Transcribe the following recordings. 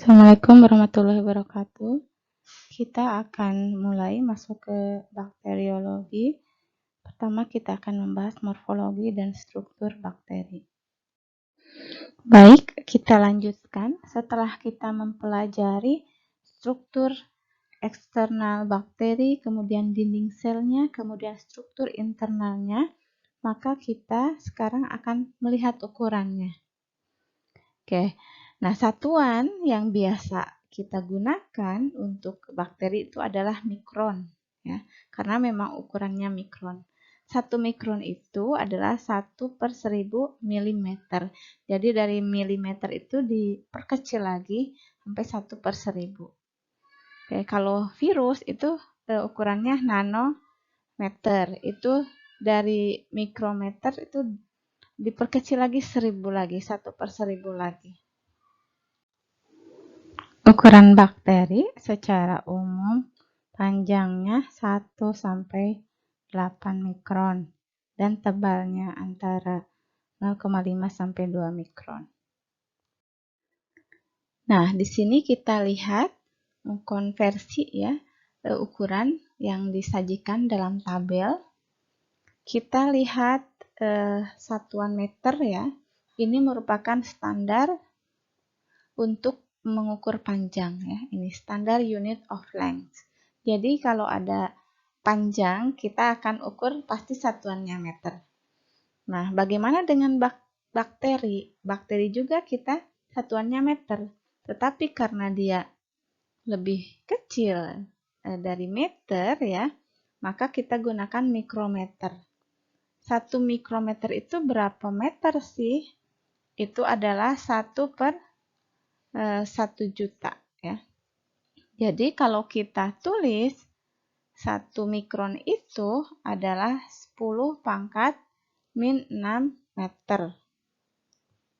Assalamualaikum warahmatullahi wabarakatuh. Kita akan mulai masuk ke bakteriologi. Pertama kita akan membahas morfologi dan struktur bakteri. Baik, kita lanjutkan. Setelah kita mempelajari struktur eksternal bakteri, kemudian dinding selnya, kemudian struktur internalnya, maka kita sekarang akan melihat ukurannya. Oke. Nah, satuan yang biasa kita gunakan untuk bakteri itu adalah mikron, ya, karena memang ukurannya mikron. 1 mikron itu adalah 1/1000 mm. Jadi dari milimeter itu diperkecil lagi sampai 1/1000. Oke, kalau virus itu ukurannya nanometer. Itu dari mikrometer itu diperkecil lagi 1000 lagi, 1/1000 lagi. Ukuran bakteri secara umum panjangnya 1 sampai 8 mikron dan tebalnya antara 0,5 sampai 2 mikron. Nah, di sini kita lihat konversi ya ukuran yang disajikan dalam tabel. Kita lihat satuan meter ya. Ini merupakan standar untuk mengukur panjang ya. Ini standar unit of length. Jadi kalau ada panjang, kita akan ukur pasti satuannya meter. Nah, bagaimana dengan bakteri? Bakteri juga kita satuannya meter. Tetapi karena dia lebih kecil dari meter ya, maka kita gunakan mikrometer. 1 mikrometer itu berapa meter sih? Itu adalah 1/1 juta ya. Jadi kalau kita tulis 1 mikron itu adalah 10⁻⁻6 meter.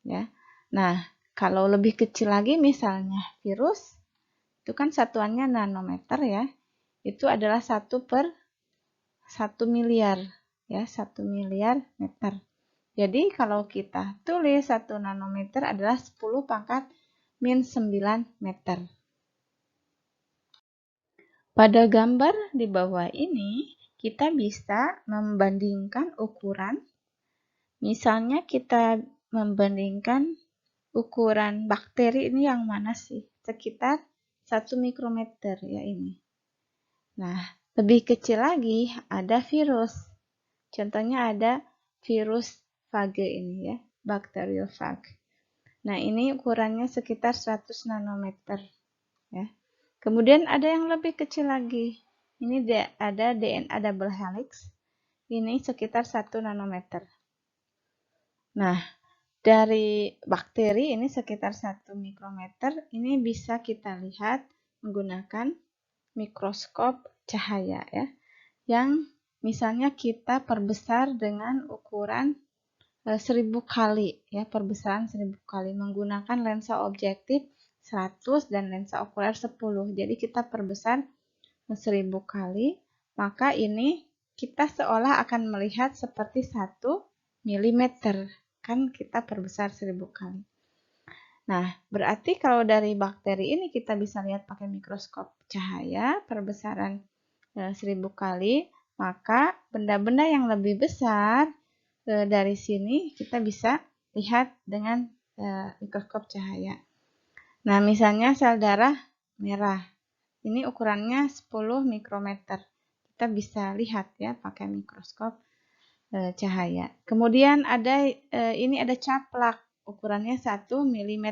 Ya. Nah, kalau lebih kecil lagi misalnya virus, itu kan satuannya nanometer ya. Itu adalah 1/1 miliar ya, 1 miliar meter. Jadi kalau kita tulis 1 nanometer adalah 10⁻⁻9 meter. Pada gambar di bawah ini, kita bisa membandingkan ukuran. Misalnya kita membandingkan ukuran bakteri ini yang mana sih? Sekitar 1 mikrometer ya ini. Nah, lebih kecil lagi ada virus. Contohnya ada virus phage ini ya, bakteriophage. Nah, ini ukurannya sekitar 100 nanometer ya. Kemudian ada yang lebih kecil lagi. Ini ada DNA double helix. Ini sekitar 1 nanometer. Nah, dari bakteri ini sekitar 1 mikrometer. Ini bisa kita lihat menggunakan mikroskop cahaya ya. Yang misalnya kita perbesar dengan ukuran 1000 kali ya, perbesaran 1000 kali menggunakan lensa objektif 100 dan lensa okuler 10. Jadi kita perbesar 1000 kali, maka ini kita seolah akan melihat seperti 1 mm. Kan kita perbesar 1000 kali. Nah, berarti kalau dari bakteri ini kita bisa lihat pakai mikroskop cahaya perbesaran 1000 kali, maka benda-benda yang lebih besar dari sini kita bisa lihat dengan mikroskop cahaya. Nah, misalnya sel darah merah. Ini ukurannya 10 mikrometer. Kita bisa lihat ya pakai mikroskop cahaya. Kemudian ada ini ada caplak, ukurannya 1 mm.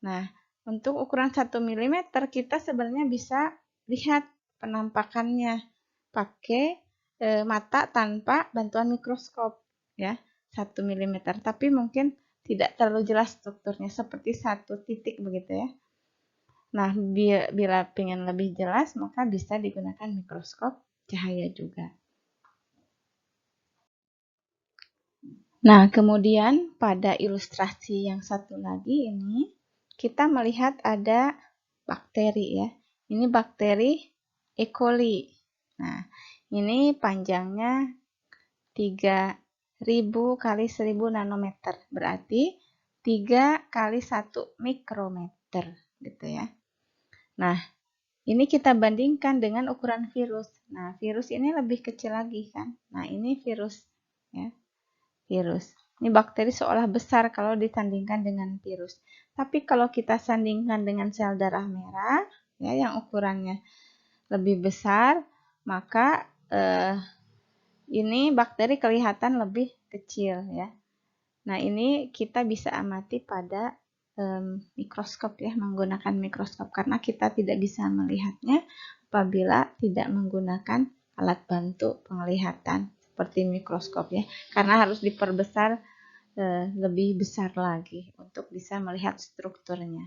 Nah, untuk ukuran 1 mm kita sebenarnya bisa lihat penampakannya pakai mata tanpa bantuan mikroskop ya, 1 mm. Tapi mungkin tidak terlalu jelas strukturnya seperti 1 titik begitu ya. Nah, bila ingin lebih jelas maka bisa digunakan mikroskop cahaya juga. Nah, kemudian pada ilustrasi yang satu lagi ini kita melihat ada bakteri ya. Ini bakteri E. coli. Nah, ini panjangnya 3000 kali 1000 nanometer. Berarti 3 kali 1 mikrometer gitu ya. Nah, ini kita bandingkan dengan ukuran virus. Nah, virus ini lebih kecil lagi kan. Nah, ini virus ya. Virus. Ini bakteri seolah besar kalau disandingkan dengan virus. Tapi kalau kita sandingkan dengan sel darah merah ya yang ukurannya lebih besar, maka ini bakteri kelihatan lebih kecil ya. Nah, ini kita bisa amati pada mikroskop ya, menggunakan mikroskop karena kita tidak bisa melihatnya apabila tidak menggunakan alat bantu penglihatan seperti mikroskop ya, karena harus diperbesar lebih besar lagi untuk bisa melihat strukturnya.